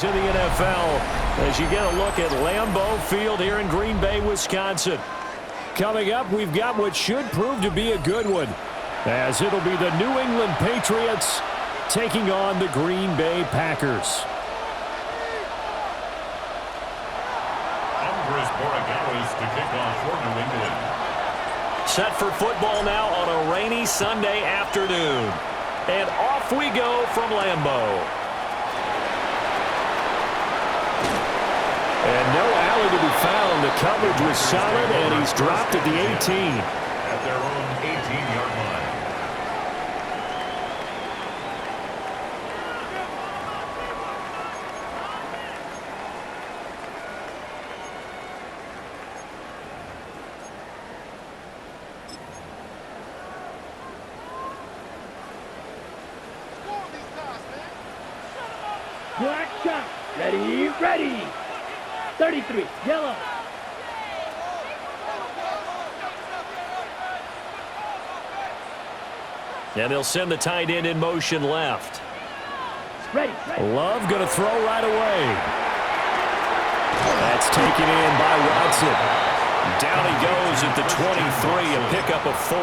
In the NFL, as you get a look at Lambeau Field here in Green Bay, Wisconsin. Coming up, we've got what should prove to be a good one, as it'll be the New England Patriots taking on the Green Bay Packers. Andres Borregales to kick off for New England. Set for football now on a rainy Sunday afternoon. And off we go from Lambeau. And no alley to be found. The coverage was solid, and he's dropped at the 18. At their own 18-yard line. Black shot. Ready, ready. 33, yellow. And they'll send the tight end in motion left. Ready. Love going to throw right away. That's taken in by Watson. Down he goes at the 23, a pickup of 4. A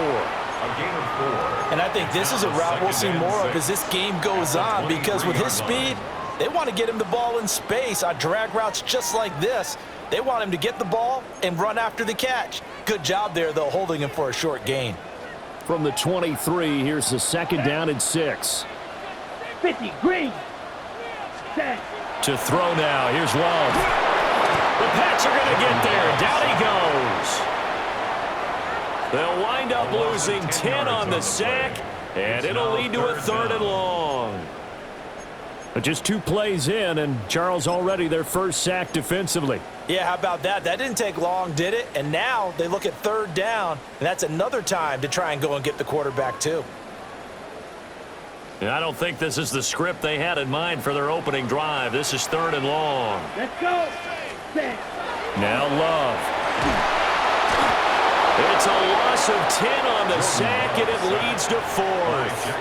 gain of 4. And I think this is a route we'll see more of as this game goes on, because with his speed, they want to get him the ball in space on drag routes just like this. They want him to get the ball and run after the catch. Good job there, though, holding him for a short gain. From the 23, here's the second down and 6. 50, green. Set. To throw now, here's Love. The Pats are going to get there. Down he goes. They'll wind up losing 10 on the sack, and it'll lead to a 3rd and long. But just 2 plays in, and Charles already their first sack defensively. Yeah, how about that? That didn't take long, did it? And now they look at 3rd down, and that's another time to try and go and get the quarterback too. And I don't think this is the script they had in mind for their opening drive. This is 3rd and long. Let's go. Set. Now Love. It's a loss of 10 on the sack, and it leads to 4th.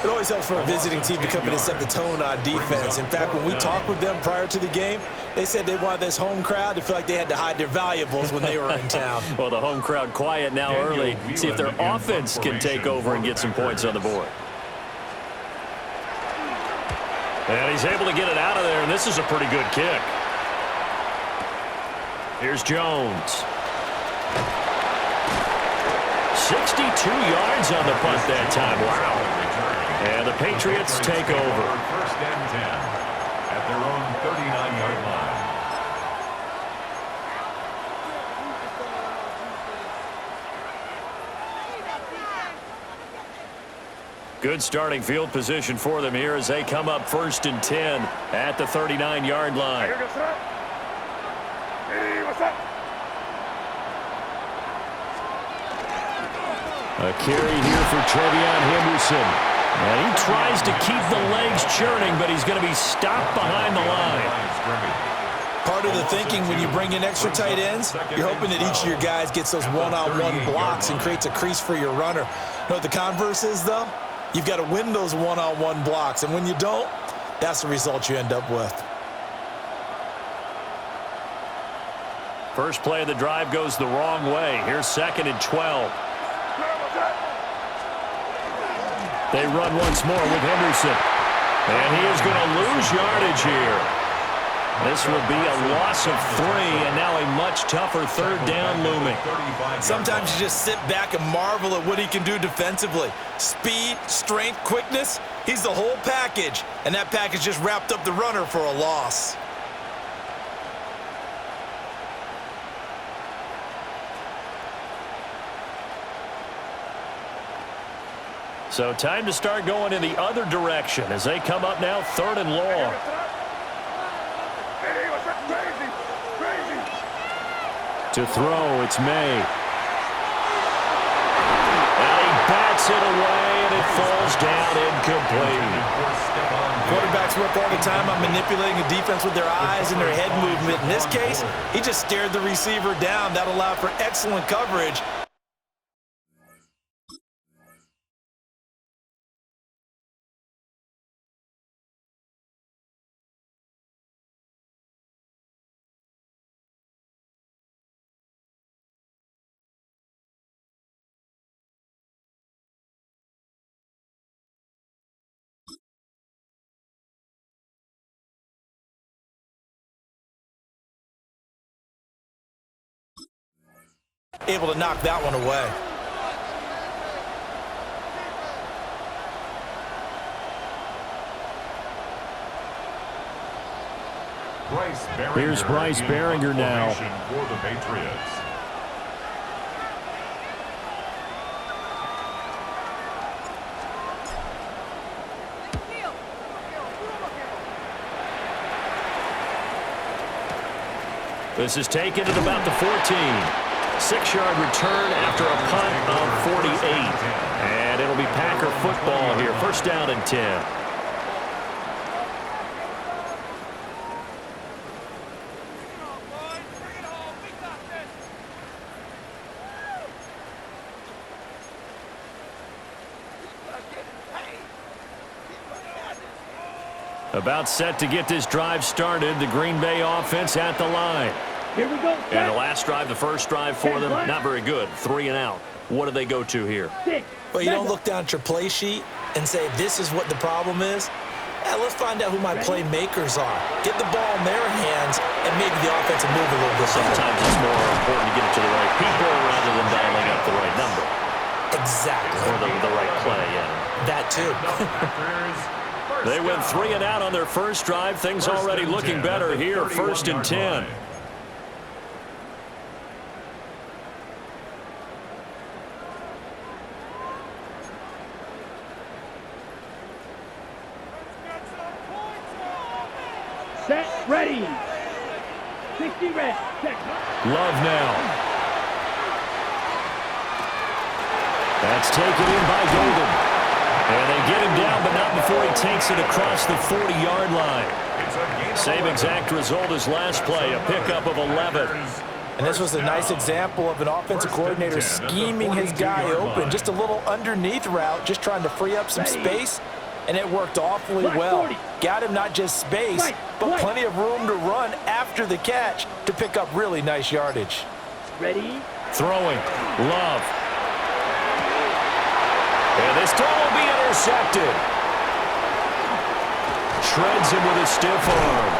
It always helps for a visiting team to come in and set the tone on defense. In fact, when we talked with them prior to the game, they said they wanted this home crowd to feel like they had to hide their valuables when they were in town. Well, the home crowd quiet now early. See if their offense can take over and get some points on the board. And he's able to get it out of there, and this is a pretty good kick. Here's Jones. 62 yards on the punt that time. Wow. And the Patriots take over. 1st and 10 at their own 39-yard line. Good starting field position for them here as they come up 1st and 10 at the 39-yard line. A carry here for Trevion Henderson. And he tries to keep the legs churning, but he's going to be stopped behind the line. Part of the thinking when you bring in extra tight ends, you're hoping that each of your guys gets those one-on-one blocks and creates a crease for your runner. You know what the converse is, though? You've got to win those one-on-one blocks, and when you don't, that's the result you end up with. First play of the drive goes the wrong way. Here's 2nd and 12. They run once more with Henderson. And he is going to lose yardage here. This will be a loss of 3, and now a much tougher 3rd down looming. Sometimes you just sit back and marvel at what he can do defensively. Speed, strength, quickness, he's the whole package. And that package just wrapped up the runner for a loss. So time to start going in the other direction as they come up now 3rd and long. To throw, it's May. And he bats it away, and it falls down incomplete. Quarterbacks work all the time on manipulating a defense with their eyes and their head movement. In this case, he just stared the receiver down. That allowed for excellent coverage. able to knock that one away. Here's Bryce Baringer now. For the Patriots. This is taken at about the 14. 6-yard return after a punt of 48. And it'll be Packer football here. First down and 10. About set to get this drive started. The Green Bay offense at the line. Here we go. And the last drive, the first drive for them, not very good. 3 and out. What do they go to here? Well, you don't look down at your play sheet and say, this is what the problem is. Let's find out who my playmakers are. Get the ball in their hands, and maybe the offense will move a little bit. Sometimes it's more important to get it to the right people rather than dialing up the right number. Exactly. Or the right play, yeah. That too. They went 3 and out on their first drive. Things already looking better here. First and 10. Set, ready. 60 red. Check. Love now. That's taken in by Golden. And they get him down, but not before he takes it across the 40-yard line. Same exact result as last play, a pickup of 11. And this was a nice example of an offensive coordinator scheming his guy open. Just a little underneath route, just trying to free up some space, and it worked awfully well. Got him not just space, but plenty of room to run after the catch to pick up really nice yardage. Ready? Throwing. Love. And this throw will be intercepted. Shreds him with a stiff arm.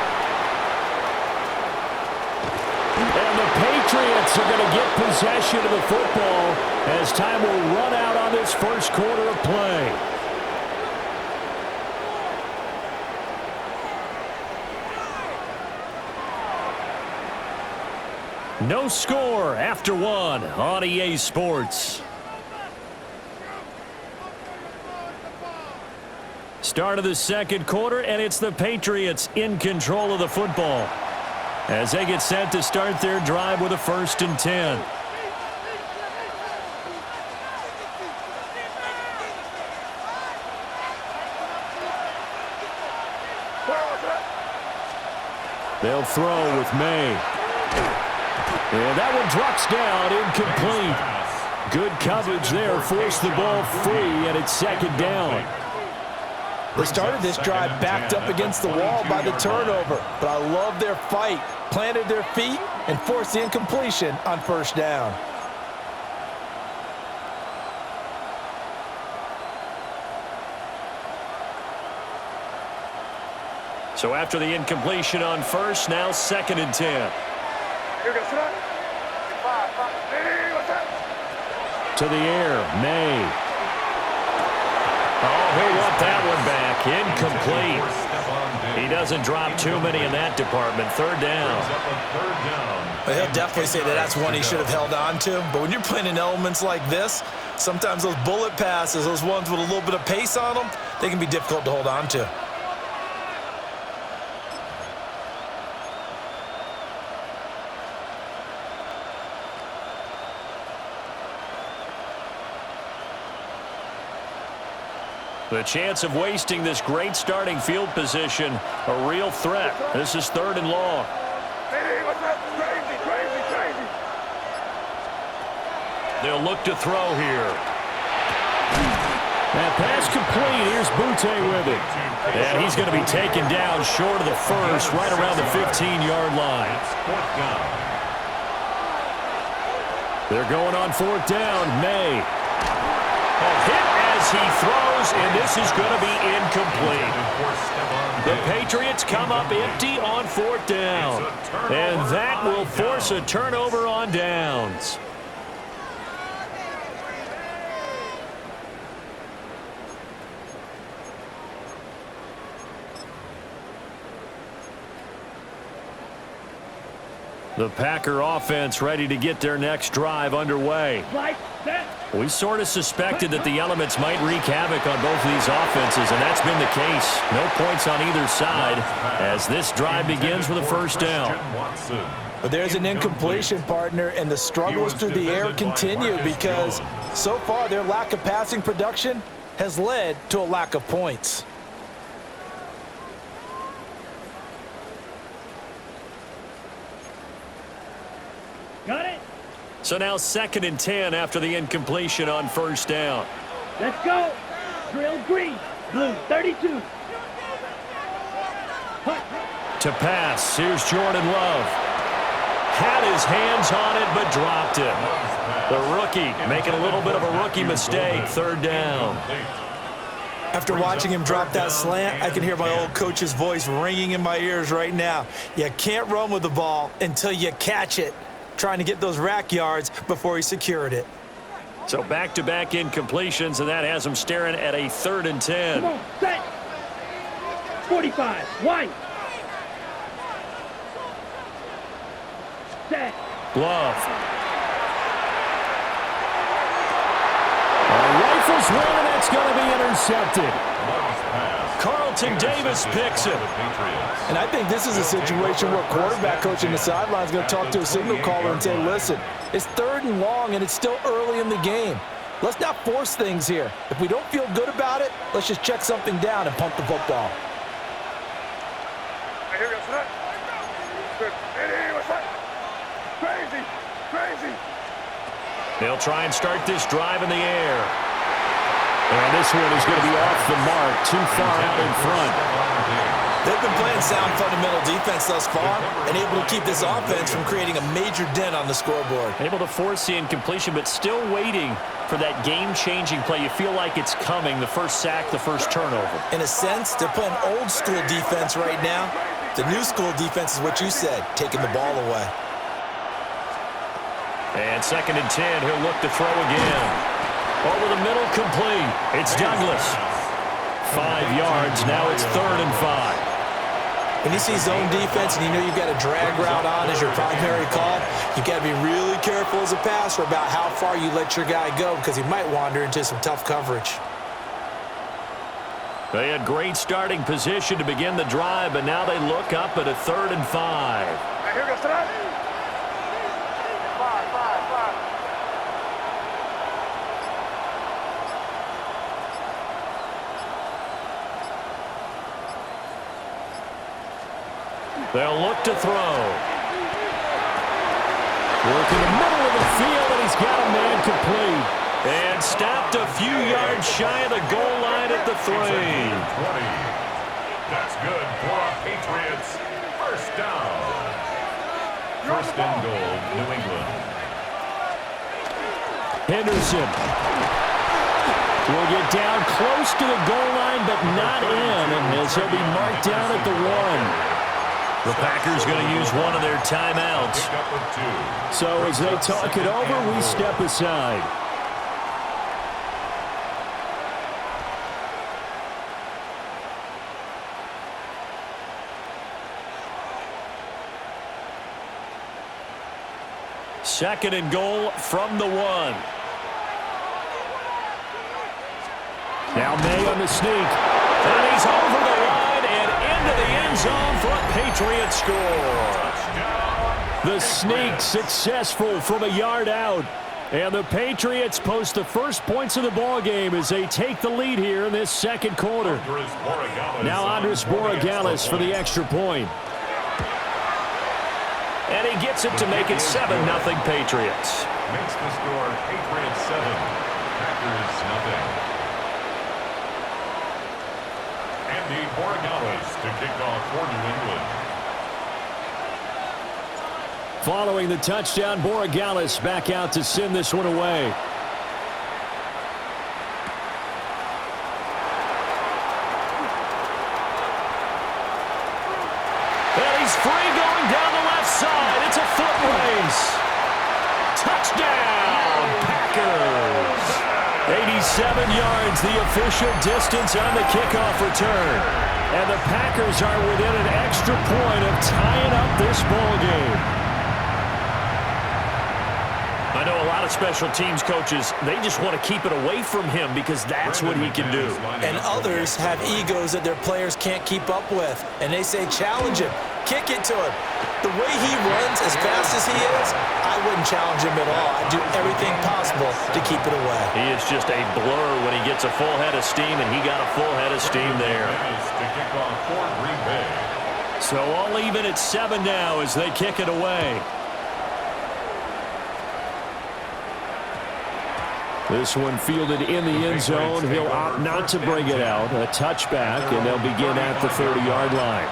And the Patriots are going to get possession of the football as time will run out on this first quarter of play. No score after 1 on EA Sports. Start of the second quarter, and it's the Patriots in control of the football as they get set to start their drive with a first and 10. They'll throw with May. And that one drops down, incomplete. Good coverage there, forced the ball free, and it's second down. They started this drive backed up against the wall by the turnover, but I love their fight. Planted their feet and forced the incompletion on first down. So after the incompletion on first, now second and 10. To the air, May. Oh, he'll want that one back. Incomplete. He doesn't drop too many in that department. Third down. Well, he'll definitely say that that's one he should have held on to. But when you're playing in elements like this, sometimes those bullet passes, those ones with a little bit of pace on them, they can be difficult to hold on to. The chance of wasting this great starting field position, a real threat. This is third and long. They'll look to throw here. That pass complete. Here's Butte with it. And he's going to be taken down short of the first, right around the 15-yard line. They're going on fourth down. May. A hit as he throws, and this is going to be incomplete. The Patriots come up empty on fourth down, and that will force a turnover on downs. The Packer offense ready to get their next drive underway. Right, set. We sort of suspected that the elements might wreak havoc on both of these offenses, and that's been the case. No points on either side as this drive begins with a first down. But there's an incompletion, partner, and the struggles through the air continue because so far their lack of passing production has led to a lack of points. Got it. So now 2nd and 10 after the incompletion on first down. Let's go. Drill green. Blue 32. Hut. To pass, here's Jordan Love. Had his hands on it, but dropped it. The rookie making a little bit of a rookie mistake, 3rd down. After watching him drop that slant, I can hear my old coach's voice ringing in my ears right now. You can't run with the ball until you catch it. Trying to get those rack yards before he secured it. So back-to-back incompletions, and that has him staring at a 3rd and 10. Come on, set. 45. White. Set. Love. Rifles one, and that's going to be intercepted. Carlton Davis picks it. And I think this is a situation where quarterback coach in the sideline is going to talk to a signal caller and say, listen, it's 3rd and long, and it's still early in the game. Let's not force things here. If we don't feel good about it, let's just check something down and punt the football. Crazy. They'll try and start this drive in the air. And this one is going to be off the mark, too far out in front. They've been playing sound fundamental defense thus far and able to keep this offense from creating a major dent on the scoreboard. Able to force the incompletion, but still waiting for that game-changing play. You feel like it's coming, the first sack, the first turnover. In a sense, they're playing old-school defense right now. The new-school defense is what you said, taking the ball away. And 2nd and 10, he'll look to throw again. Over the middle, complete. It's Douglas. 5 yards, now it's 3rd and 5. When you see zone defense and you know you've got a drag route on as your primary call, you've got to be really careful as a passer about how far you let your guy go because he might wander into some tough coverage. They had great starting position to begin the drive, but now they look up at a 3rd and 5. Here goes tonight. 5. They'll look to throw. Work in the middle of the field, and he's got a man complete. And stopped a few yards shy of the goal line at the 3. 20. That's good for a Patriots first down. 1st and goal, New England. Henderson will get down close to the goal line, but not in, and as he'll be marked down at the 1. The Packers going to use one of their timeouts. So as they talk it over, we step aside. Second and goal from the 1. Now May on the sneak. And he's over the line and into the end zone for a Patriot score. The sneak successful from a yard out. And the Patriots post the first points of the ball game as they take the lead here in this 2nd quarter. Now Andres Borregales for the extra point. And he gets it to make it 7-0 Patriots. Makes the score Patriots 7, Packers 0. Andy Borregales to kick off for New England. Following the touchdown, Borregales back out to send this one away. And he's free going down the left side. It's a foot race. Touchdown, Packers. 87 yards, the official distance on the kickoff return. And the Packers are within an extra point of tying up this ball game. I know a lot of special teams coaches, they just want to keep it away from him because that's what he can do. And others have egos that their players can't keep up with. And they say, challenge him, kick it to him. The way he runs as fast as he is, I wouldn't challenge him at all. I'd do everything possible to keep it away. He is just a blur when he gets a full head of steam, and he got a full head of steam there. To kick off for Green Bay. So all even at 7 now as they kick it away. This one fielded in the end zone. He'll opt not to bring it out. A touchback, and they'll begin at the 30-yard line.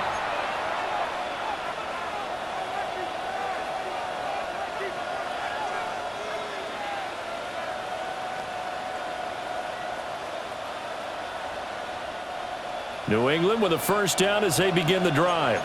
New England with a first down as they begin the drive.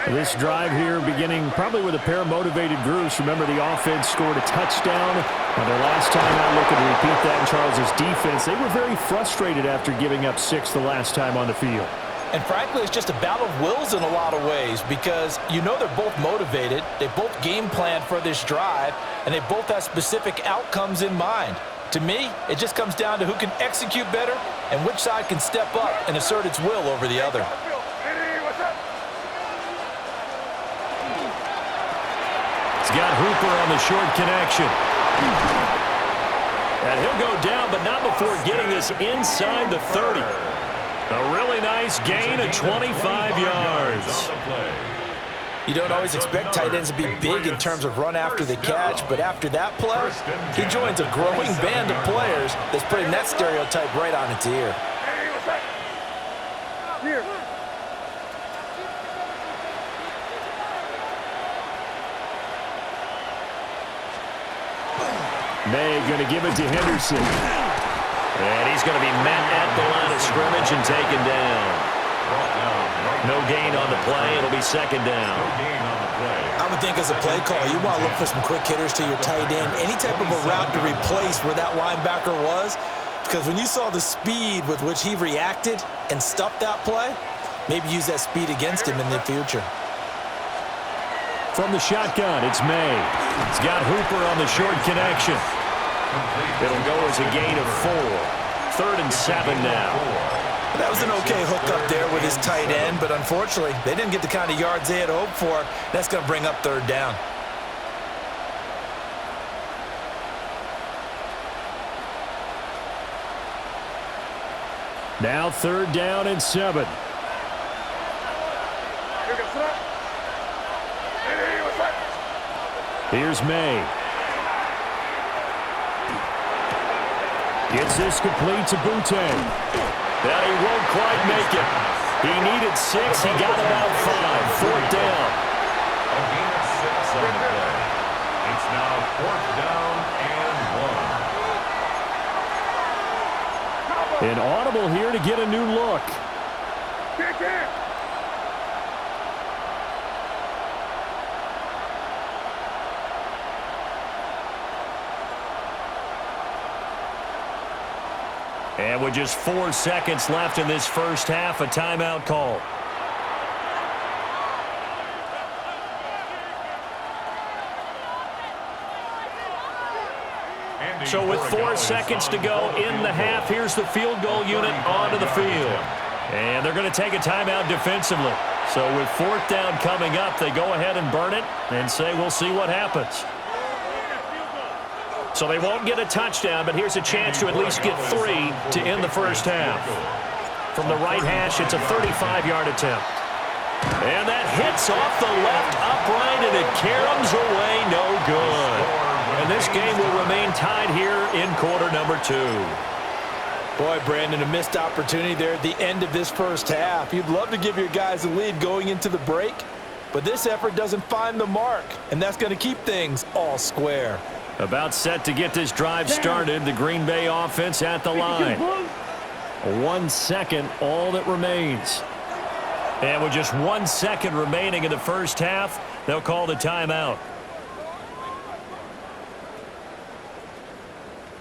This drive here beginning probably with a pair of motivated groups. Remember, the offense scored a touchdown. Their last time out, looking to repeat that in Charles' defense. They were very frustrated after giving up 6 the last time on the field. And frankly, it's just a battle of wills in a lot of ways because you know they're both motivated. They both game planned for this drive, and they both have specific outcomes in mind. To me, it just comes down to who can execute better and which side can step up and assert its will over the other. He's got Hooper on the short connection. And he'll go down, but not before getting this inside the 30. A really nice gain of 25 yards. You don't always expect tight ends to be big in terms of run after the catch, but after that play, he joins a growing band of players that's putting that stereotype right on its ear. May going to give it to Henderson. And he's going to be met at the line of scrimmage and taken down. No gain on the play. It'll be second down. I would think as a play call, you want to look for some quick hitters to your tight end. Any type of a route to replace where that linebacker was. Because when you saw the speed with which he reacted and stuffed that play, maybe use that speed against him in the future. From the shotgun, it's May. He's got Hooper on the short connection. It'll go as a gain of 4. 3rd and 7 now. That was an okay hook up there with his tight end, but unfortunately, they didn't get the kind of yards they had hoped for. That's going to bring up 3rd down. Now 3rd down and 7. Here's May. Gets this complete to Boutte. But he won't quite make it. He needed 6. He got about 5. 4th down. A gain of 6 on the play. It's now 4th down and 1. An audible here to get a new look. And with just 4 seconds left in this first half, a timeout call. So with 4 seconds to go in the half, here's the field goal unit onto the field. And they're going to take a timeout defensively. So with 4th down coming up, they go ahead and burn it and say we'll see what happens. So they won't get a touchdown, but here's a chance to at least get 3 to end the first half. From the right hash, it's a 35-yard attempt. And that hits off the left upright, and it caroms away, no good. And this game will remain tied here in quarter number 2. Boy, Brandon, a missed opportunity there at the end of this first half. You'd love to give your guys a lead going into the break, but this effort doesn't find the mark, and that's going to keep things all square. About set to get this drive started. The Green Bay offense at the line. 1 second, all that remains. And with just 1 second remaining in the first half, they'll call the timeout.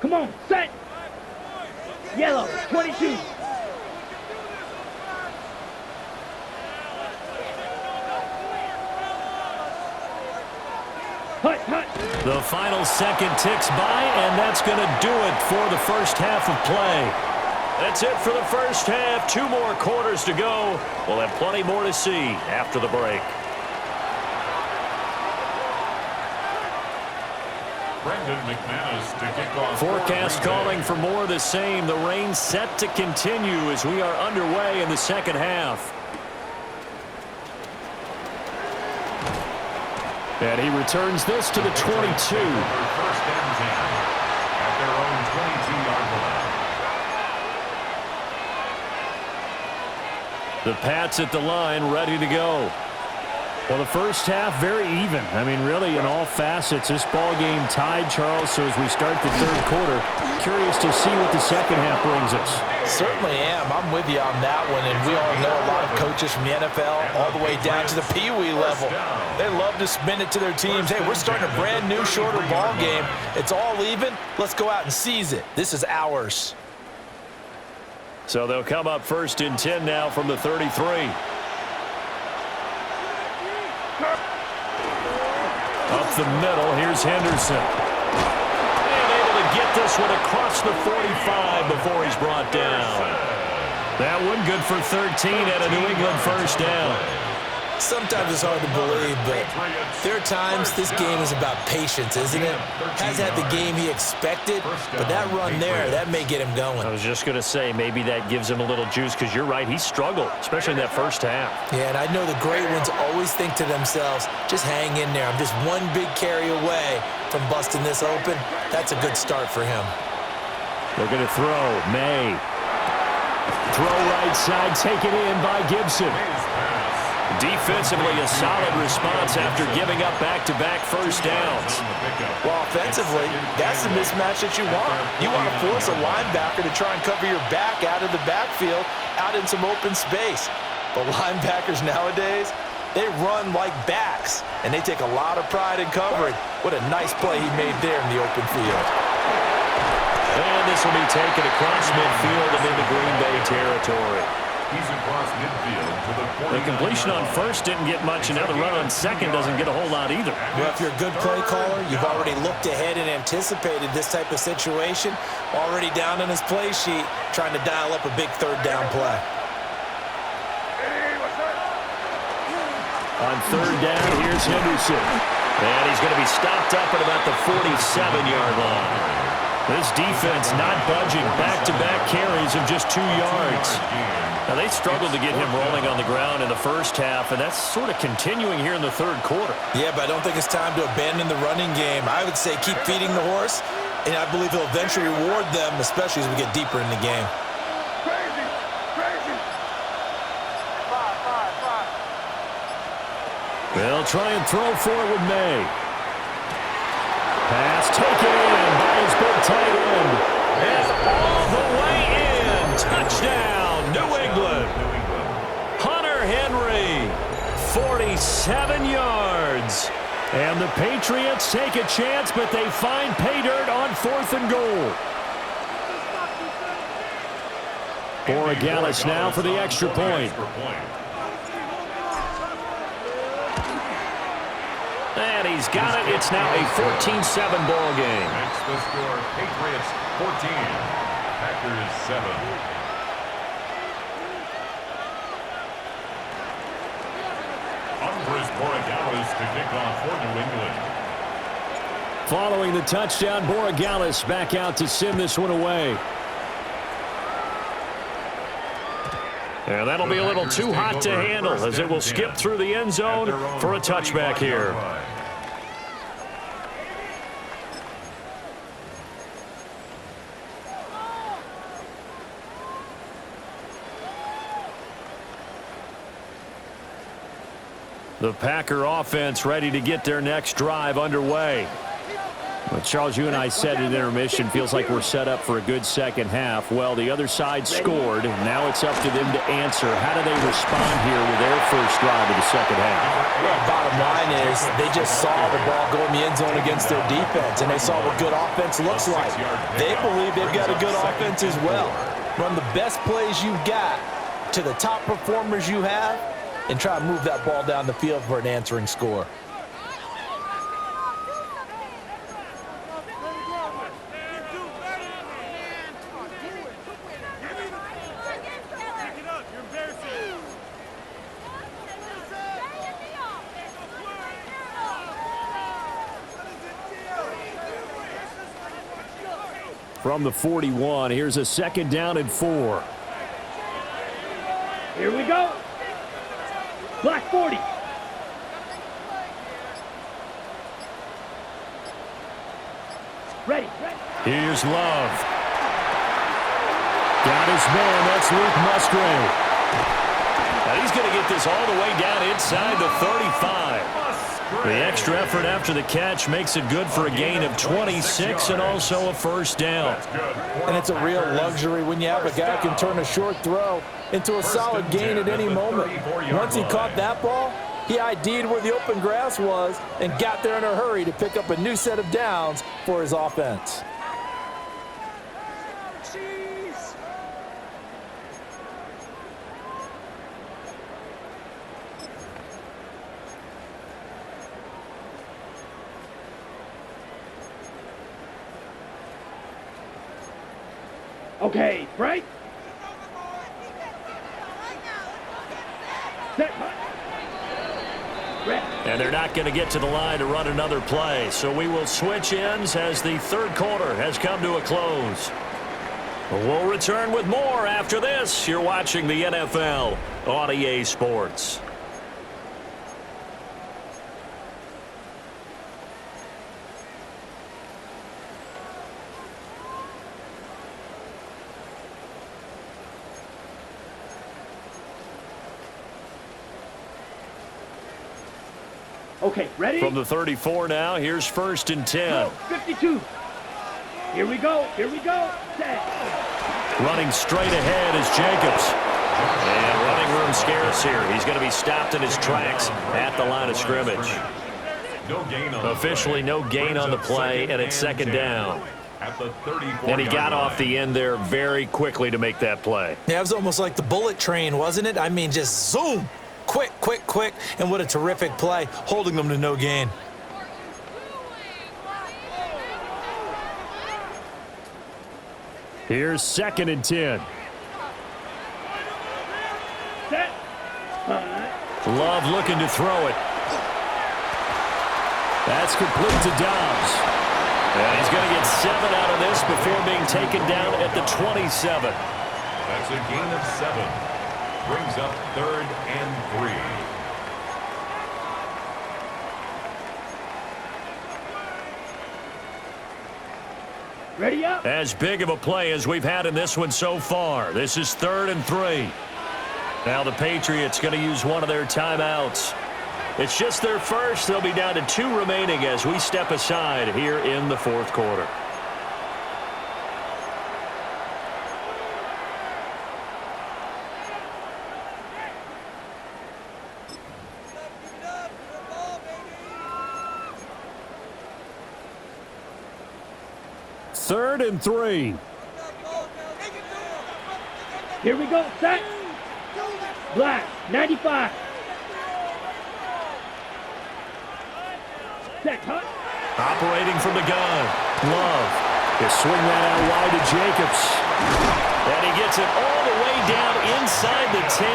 Come on, set. Yellow, 22. Hut, hut. The final second ticks by, and that's going to do it for the first half of play. That's it for the first half. 2 more quarters to go. We'll have plenty more to see after the break. Brendan McManus to kick off. Forecast calling for more of the same. The rain set to continue as we are underway in the second half. And he returns this to the 22. First and 10 at their own 22-yard line. The Pats at the line, ready to go. Well, the first half, very even. I mean, really, in all facets, this ball game tied, Charles. So as we start the third quarter, curious to see what the second half brings us. Certainly am. I'm with you on that one. And we all know a lot of coaches from the NFL all the way down to the Pee-wee level. They love to spin it to their teams. Hey, we're starting a brand new, shorter ball game. It's all even. Let's go out and seize it. This is ours. So they'll come up first and 10 now from the 33. Up the middle, here's Henderson. And able to get this one across the 45 before he's brought down. That one good for 13 at a New England first down. Sometimes it's hard to believe, but there are times this game is about patience, isn't it? Hasn't had the game he expected, but that run there, that may get him going. I was just going to say, maybe that gives him a little juice, because you're right, he struggled, especially in that first half. Yeah, and I know the great ones always think to themselves, just hang in there. I'm just one big carry away from busting this open. That's a good start for him. They're going to throw. May. Throw right side, taken in by Gibson. Defensively, a solid response after giving up back-to-back first downs. Well, offensively, that's the mismatch that you want. You want to force a linebacker to try and cover your back out of the backfield, out in some open space. But linebackers nowadays, they run like backs, and they take a lot of pride in covering. What a nice play he made there in the open field. And this will be taken across midfield and into Green Bay territory. He's across midfield to the 49. The completion on first didn't get much, and now the run on second doesn't get a whole lot either. Well, if you're a good play caller, you've already looked ahead and anticipated this type of situation. Already down on his play sheet, trying to dial up a big third down play. On third down, here's Henderson. And he's going to be stopped up at about the 47-yard line. This defense not budging. Back-to-back carries of just 2 yards. Now, they struggled to get him rolling on the ground in the first half, and that's sort of continuing here in the third quarter. Yeah, but I don't think it's time to abandon the running game. I would say keep feeding the horse, and I believe he'll eventually reward them, especially as we get deeper in the game. They'll try and throw for it with May. Pass taken in by his big tight end. And all the way in. Touchdown, New England. Hunter Henry, 47 yards. And the Patriots take a chance, but they find pay dirt on 4th and goal. Borregales now for the extra point. And he's got it. It's now a 14-7 ball game. That's the score. Patriots 14, Packers 7. Andres Borregales to kick off for New England. Following the touchdown, Borregales back out to send this one away. And that'll be a little too hot to handle as it will skip through the end zone for a touchback here. The Packer offense ready to get their next drive underway. But Charles, you and I said at intermission, feels like we're set up for a good second half. Well, the other side scored. Now it's up to them to answer. How do they respond here with their first drive of the second half? Well, bottom line is they just saw the ball go in the end zone against their defense, and they saw what good offense looks like. They believe they've got a good offense as well. Run the best plays you've got to the top performers you have, and try to move that ball down the field for an answering score. from the 41. Here's a second down and 4. Here we go. Black 40. Ready. Here's Love. Got his man. That's Luke Musgrave. Now he's going to get this all the way down inside the 35. The extra effort after the catch makes it good for a gain of 26 and also a first down. And it's a real luxury when you have a guy who can turn a short throw into a solid gain at any moment. Once he caught that ball, he ID'd where the open grass was and got there in a hurry to pick up a new set of downs for his offense. Okay, break. Set. And they're not going to get to the line to run another play. So we will switch ends as the third quarter has come to a close. We'll return with more after this. You're watching the NFL on EA Sports. Okay, ready? From the 34 now, here's first and 10. 52. Here we go. Set. Running straight ahead is Jacobs. And running room scarce here. He's going to be stopped in his tracks at the line of scrimmage. Officially no gain on the play, and it's second down. And he got off the end there very quickly to make that play. Yeah, it was almost like the bullet train, wasn't it? I mean, just zoom. Quick, and what a terrific play, holding them to no gain. Here's second and 10. Set. Love looking to throw it. That's complete to Dobbs. And he's going to get 7 out of this before being taken down at the 27. That's a gain of 7. Brings up 3rd and 3. Ready up. As big of a play as we've had in this one so far. This is 3rd and 3. Now the Patriots going to use one of their timeouts. It's just their first. They'll be down to 2 remaining as we step aside here in the fourth quarter. Third and 3. Here we go. Set. Black 95. Set. Cut. Operating from the gun. Love. They swing that out wide to Jacobs. And he gets it all the way down inside the 10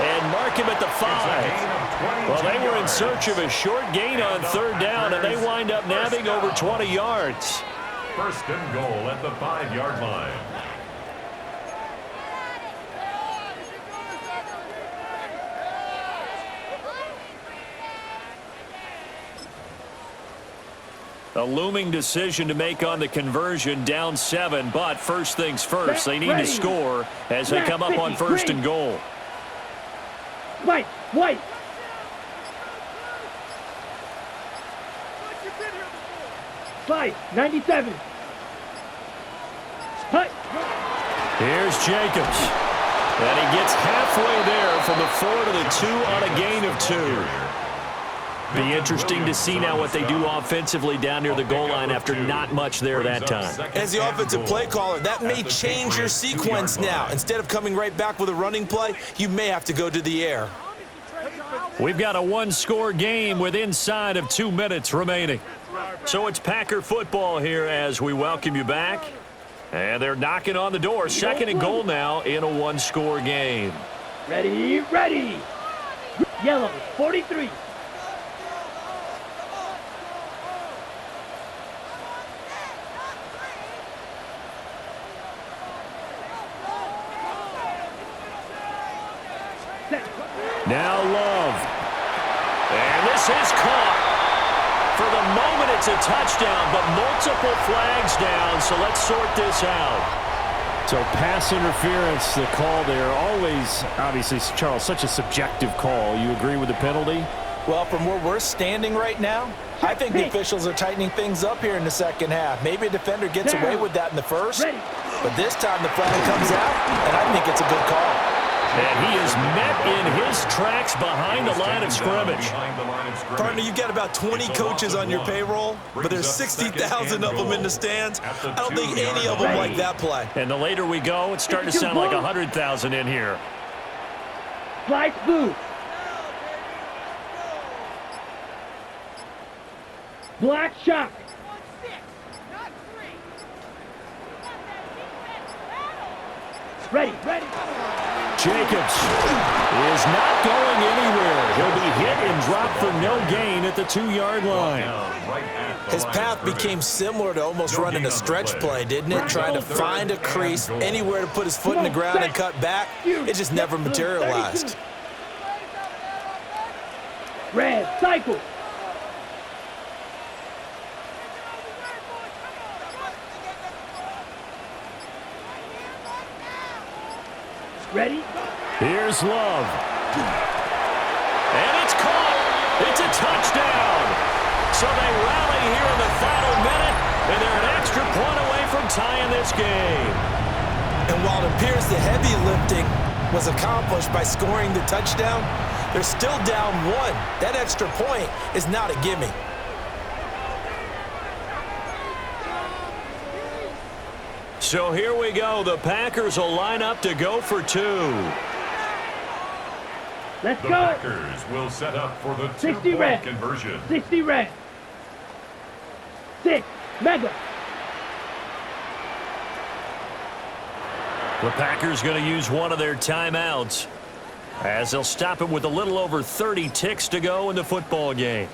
and mark him at the 5. Well, they were in search of a short gain on 3rd down, and they wind up nabbing over 20 yards. First and goal at the 5-yard line. A looming decision to make on the conversion, down 7, but first things first, they need to score as they come up on first and goal. White. Five, 97. Hut. Here's Jacobs. And he gets halfway there from the 4 to the 2 on a gain of 2. Be interesting to see now what they do offensively down near the goal line after not much there that time. As the offensive play caller, that may change your sequence now. Instead of coming right back with a running play, you may have to go to the air. We've got a 1-score game with inside of 2 minutes remaining. So it's Packer football here as we welcome you back. And they're knocking on the door. Second and goal now in a 1-score game. Ready. Yellow, 43. this is caught. For the moment, it's a touchdown, but multiple flags down, so let's sort this out. So pass interference, the call there, always, obviously, Charles, such a subjective call. You agree with the penalty? Well, from where we're standing right now, I think the officials are tightening things up here in the second half. Maybe a defender gets away with that in the first, but this time the flag comes out, and I think it's a good call. And he is met in his tracks behind the line of scrimmage. Partner, you've got about 20 coaches on your payroll, but there's 60,000 of them in the stands. I don't think any of them like that play. And the later we go, it's starting to sound like 100,000 in here. Flight blue. Black shock. Ready. Jacobs is not going anywhere. He'll be hit and dropped for no gain at the 2-yard line. His path became similar to almost running a stretch play, didn't it? Trying to find a crease, anywhere to put his foot in the ground and cut back. It just never materialized. Red, cycle. Ready? Here's Love. And it's caught. It's a touchdown. So they rally here in the final minute, and they're an extra point away from tying this game. And while it appears the heavy lifting was accomplished by scoring the touchdown, they're still down 1. That extra point is not a gimme. So here we go. The Packers will line up to go for 2. Let's The go. Packers will set up for the 60 2-point red. conversion. 60 red. 6. Mega. The Packers going to use one of their timeouts as they'll stop it with a little over 30 ticks to go in the football game.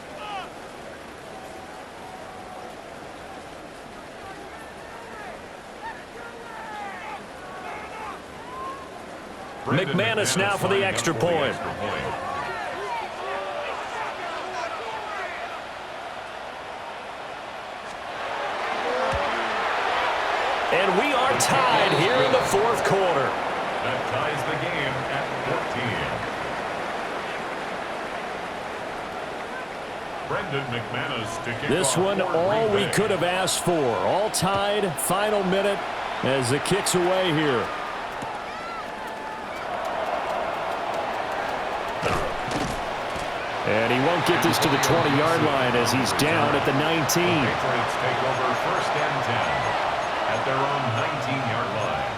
McManus now for the extra point. And we are tied here in the fourth quarter. That ties the game at 14. Brendan McManus to kick This off one, for all Green we Bay. could have asked for. All tied, final minute as the kick's away here. And he won't get this to the 20-yard line as he's down at the 19. Patriots take over 1st and 10 at their own 19-yard line.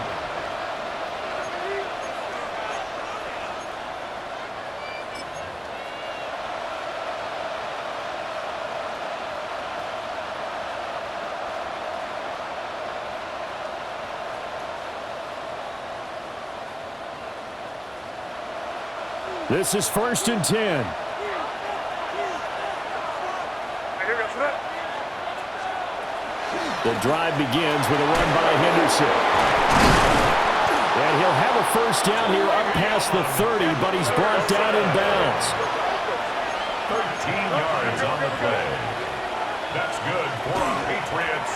This is 1st and 10. The drive begins with a run by Henderson. And he'll have a first down here up past the 30, but he's brought down in bounds. 13 yards on the play. That's good for the Patriots.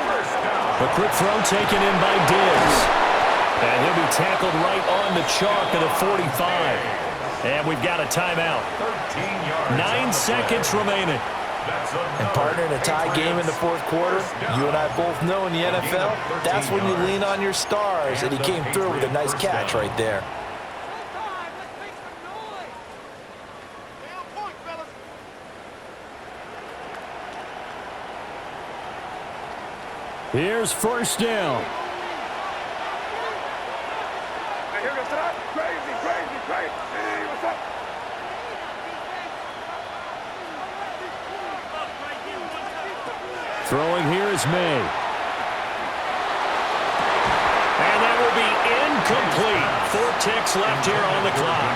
First down. A quick throw taken in by Diggs. And he'll be tackled right on the chalk of the 45. And we've got a timeout. 13 yards. 9 seconds remaining. And partner, in a tie game in the fourth quarter, you and I both know in the NFL, that's when you lean on your stars, and he came through with a nice catch right there. Here's first down. Throwing here is May. And that will be incomplete. 4 ticks left here on the clock.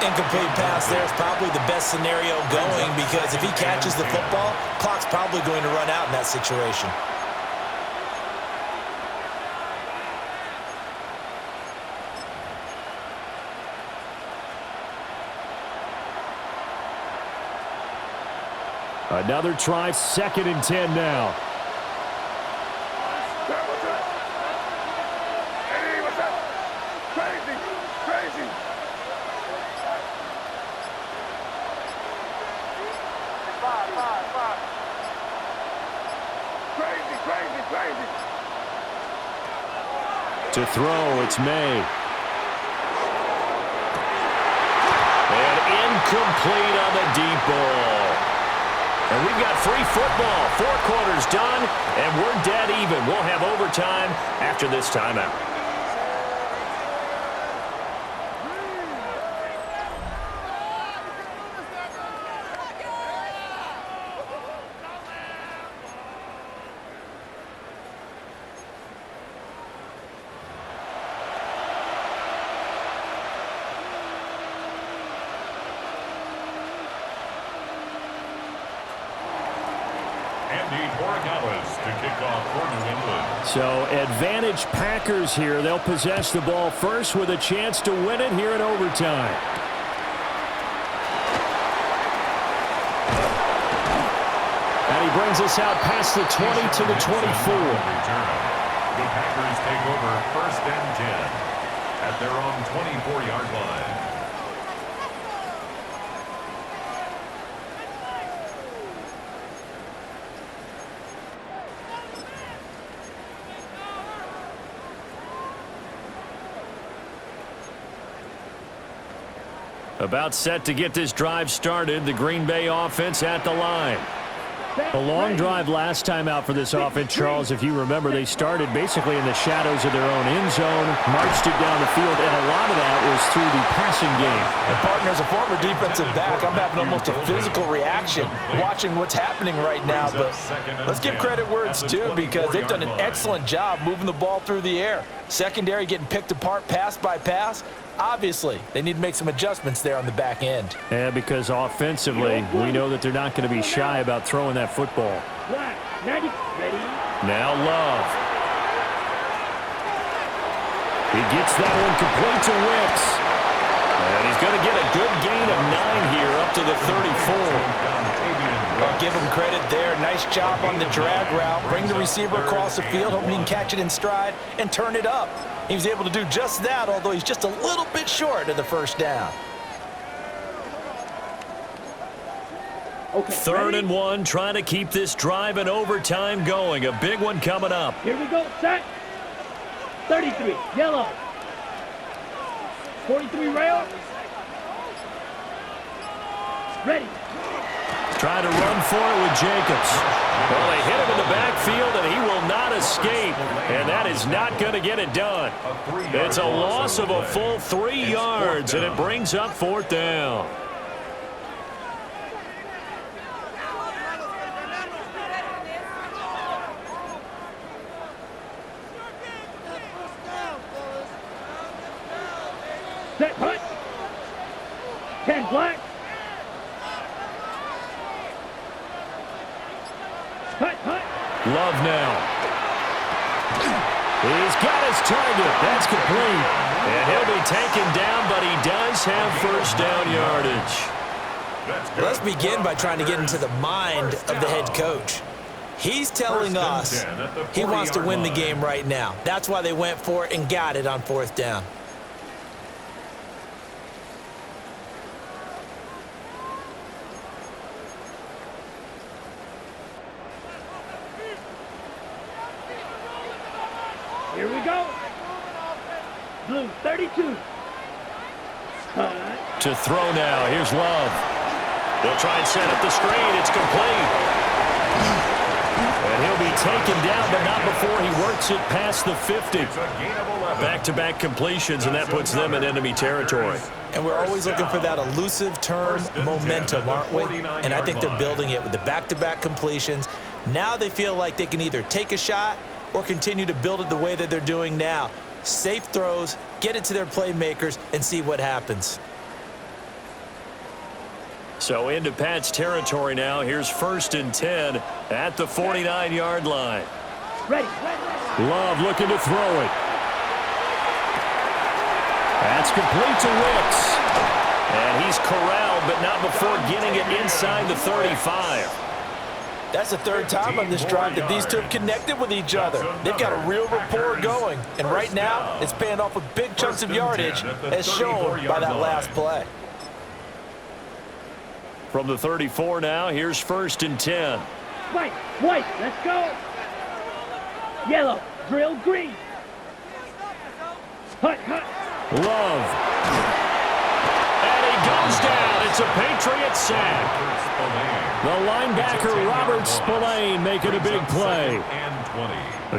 Incomplete pass there is probably the best scenario going because if he catches the football, clock's probably going to run out in that situation. Another try, 2nd and 10 now. To throw, it's May. And incomplete on the deep ball. And we've got free football. 4 quarters done, and we're dead even. We'll have overtime after this timeout. So advantage Packers here. They'll possess the ball first with a chance to win it here in overtime. And he brings us out past the 20 to the 24. The Packers take over 1st and 10 at their own 24-yard line. About set to get this drive started. The Green Bay offense at the line. A long drive last time out for this offense, Charles. If you remember, they started basically in the shadows of their own end zone, marched it down the field, and a lot of that was through the passing game. And partner, as a former defensive back, I'm having almost a physical reaction watching what's happening right now. But let's give credit where it's due, because they've done an excellent job moving the ball through the air. Secondary getting picked apart pass by pass. Obviously, they need to make some adjustments there on the back end. Yeah, because offensively, we know that they're not going to be shy about throwing that football. Now Love. He gets that one complete to Wicks. And he's going to get a good gain of 9 here up to the 34. I'll give him credit there. Nice job on the drag route. Bring the receiver across the field, hoping he can catch it in stride and turn it up. He was able to do just that, although he's just a little bit short of the 1st down. Okay, 3rd and 1, trying to keep this drive in overtime going. A big one coming up. Here we go, set. 33, yellow. 43 rail. Ready. Trying to run for it with Jacobs. Well, they hit him in the backfield, and he will not escape. And that is not going to get it done. It's a loss of a full 3 yards, and it brings up 4th down. Set, punt. 10 black. Punt, punt. Love now. He's got his target. That's complete. And he'll be taken down, but he does have 1st down yardage. Let's begin by trying to get into the mind of the head coach. He's telling us he wants to win the game right now. That's why they went for it and got it on 4th down. Here we go. Blue 32. To throw now. Here's Love. They'll try and set up the screen. It's complete. And he'll be taken down, but not before he works it past the 50. Back-to-back completions, and that puts them in enemy territory. And we're always looking for that elusive term, momentum, aren't we? And I think they're building it with the back-to-back completions. Now they feel like they can either take a shot or continue to build it the way that they're doing now. Safe throws, get it to their playmakers, and see what happens. So into Pat's territory now. Here's 1st and 10 at the 49-yard line. Ready. Love looking to throw it. That's complete to Wicks. And he's corralled, but not before getting it inside the 35. That's the third time on this drive that these two have connected with each other. They've got a real rapport going, and right now it's paying off with big chunks of yardage as shown by that last play. From the 34 now, here's 1st and 10. White, let's go. Yellow, drill green. Hut. Love. And he goes down. It's a Patriot sack. The linebacker, Robert Spillane, making a big play.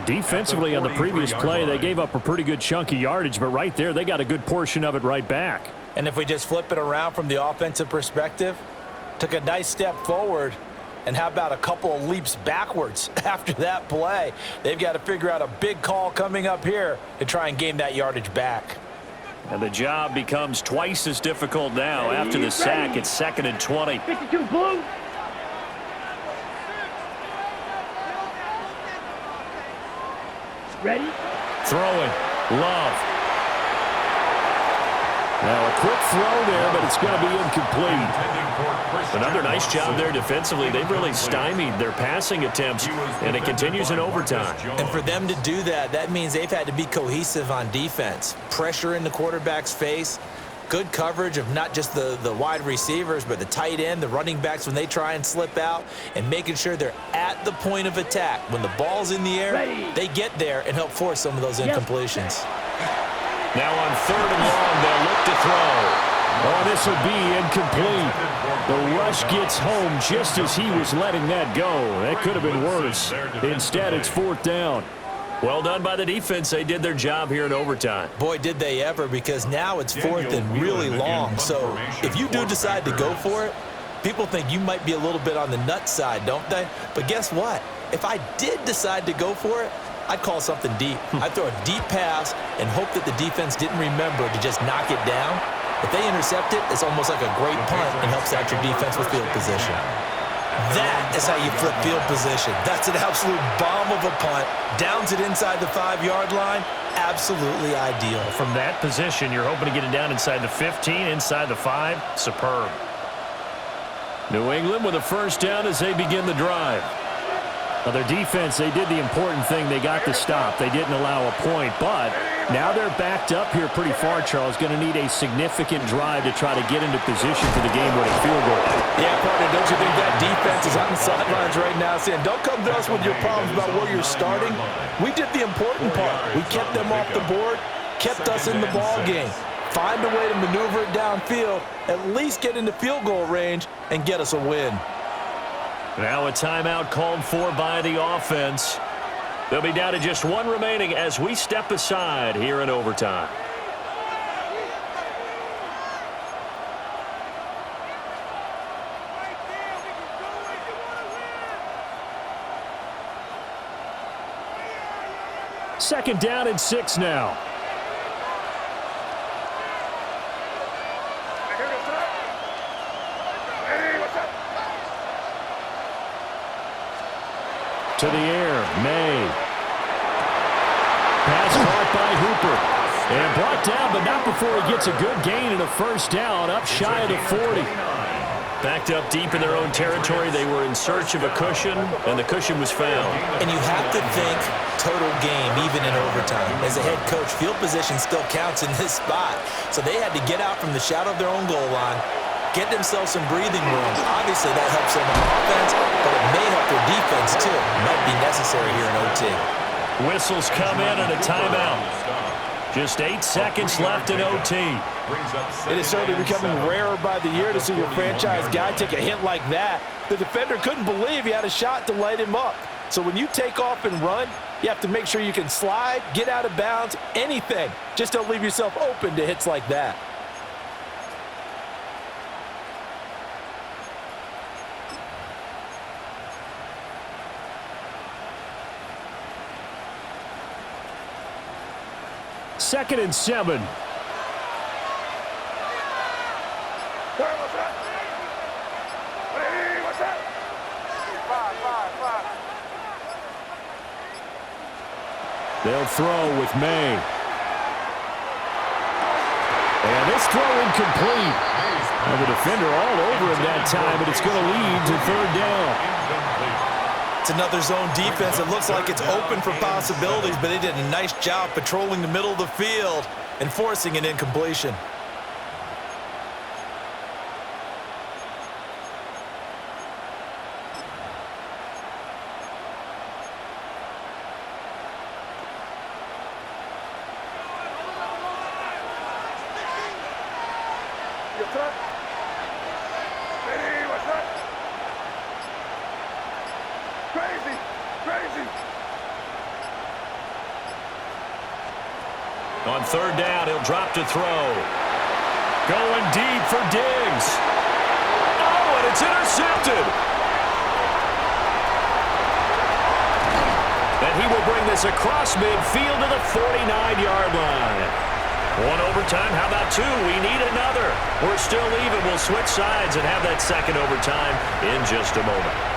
Defensively on the previous play, they gave up a pretty good chunk of yardage, but right there, they got a good portion of it right back. And if we just flip it around from the offensive perspective, took a nice step forward, and how about a couple of leaps backwards after that play? They've got to figure out a big call coming up here to try and gain that yardage back. And the job becomes twice as difficult now after the sack. It's 2nd and 20. 52 blue. Ready? Throwing. Love. Now a quick throw there, but it's going to be incomplete. Another nice job there defensively. They've really stymied their passing attempts, and it continues in overtime. And for them to do that, that means they've had to be cohesive on defense. Pressure in the quarterback's face, good coverage of not just the wide receivers, but the tight end, the running backs when they try and slip out, and making sure they're at the point of attack. When the ball's in the air, they get there and help force some of those incompletions. Now on 3rd and long, they'll look to throw. Oh, this will be incomplete. The rush gets home just as he was letting that go. That could have been worse. Instead, it's 4th down. Well done by the defense. They did their job here in overtime. Boy, did they ever, because now it's 4th and really long. So if you do decide to go for it, people think you might be a little bit on the nut side, don't they? But guess what? If I did decide to go for it, I'd call something deep. I'd throw a deep pass and hope that the defense didn't remember to just knock it down. If they intercept it, it's almost like a great punt and helps out your defense with field position. That is how you flip field position. That's an absolute bomb of a punt. Downs it inside the 5-yard line. Absolutely ideal. From that position, you're hoping to get it down inside the 15, inside the 5. Superb. New England with a 1st down as they begin the drive. Now their defense, they did the important thing. They got the stop. They didn't allow a point, but now they're backed up here pretty far, Charles. Going to need a significant drive to try to get into position for the game-winning field goal. Yeah, partner, don't you think that defense is on the sidelines right now saying, don't come to us with your problems about where you're starting. We did the important part. We kept them off the board, kept us in the ball game. Find a way to maneuver it downfield, at least get into field goal range, and get us a win. Now a timeout called for by the offense. They'll be down to just 1 remaining as we step aside here in overtime. Second down and 6 now. To the air, May. Pass caught by Hooper. And brought down, but not before he gets a good gain and a 1st down, up shy of the 40. Backed up deep in their own territory. They were in search of a cushion, and the cushion was found. And you have to think total game, even in overtime. As a head coach, field position still counts in this spot. So they had to get out from the shadow of their own goal line, get themselves some breathing room. Obviously, that helps them on offense, but it may help their defense, too. It might be necessary here in OT. Whistles come in and a timeout. Just 8 seconds left in OT. It is certainly becoming rarer by the year to see your franchise guy take a hit like that. The defender couldn't believe he had a shot to light him up. So when you take off and run, you have to make sure you can slide, get out of bounds, anything. Just don't leave yourself open to hits like that. Second and 7. They'll throw with May. And this throw incomplete. Well, the defender all over him that time, but it's going to lead to 3rd down. It's another zone defense. It looks like it's open for possibilities, but they did a nice job patrolling the middle of the field and forcing an incompletion. On third down, he'll drop to throw. Going deep for Diggs. Oh, and it's intercepted. And he will bring this across midfield to the 49-yard line. One overtime, how about two? We need another. We're still even. We'll switch sides and have that second overtime in just a moment.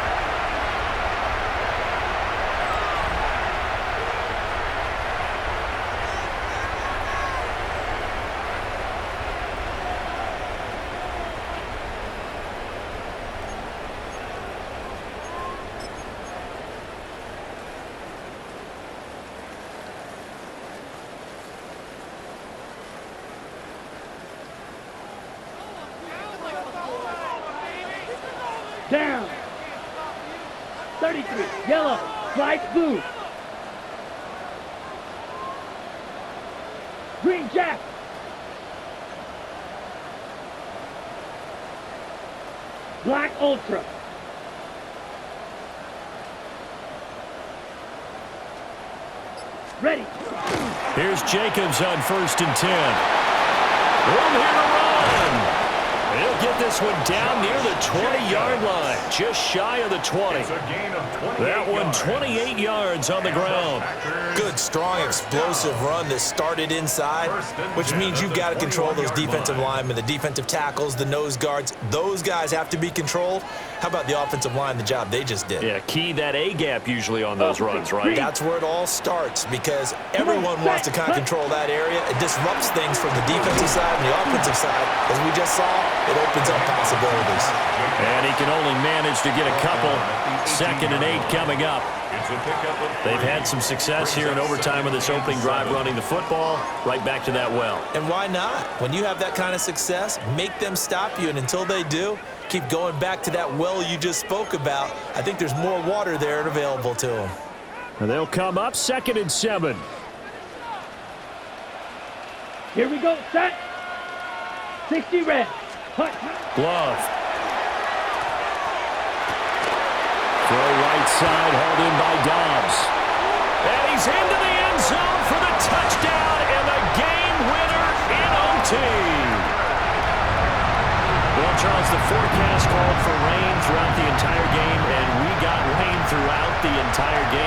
Down. 33. Yellow. Flight blue. Green Jack. Black Ultra. Ready. Here's Jacobs on 1st and 10. Room here to run. He'll get this one down near the 20-yard line, just shy of the 20. It's a gain of 28 That one, yards. 28 yards on the ground. Good, strong, explosive run that started inside, which means you've got to control those defensive linemen, the defensive tackles, the nose guards. Those guys have to be controlled. How about the offensive line, the job they just did? Yeah, key that A-gap usually on those runs, right? That's where it all starts because everyone wants to kind of control that area. It disrupts things from the defensive side and the offensive side. As we just saw, it opens up possibilities. And he can only manage to get a couple. 2nd and 8 coming up. They've had some success here in overtime with this opening drive running the football. Right back to that well. And why not? When you have that kind of success, make them stop you. And until they do, keep going back to that well you just spoke about. I think there's more water there and available to them. And they'll come up 2nd and 7. Here we go. Set. 60 red. Hut. Glove. Throw right side, hauled in by Dobbs. And he's into the end zone for the touchdown and the game winner in OT. Well, Charles, the forecast called for rain throughout the entire game, and we got rain throughout the entire game.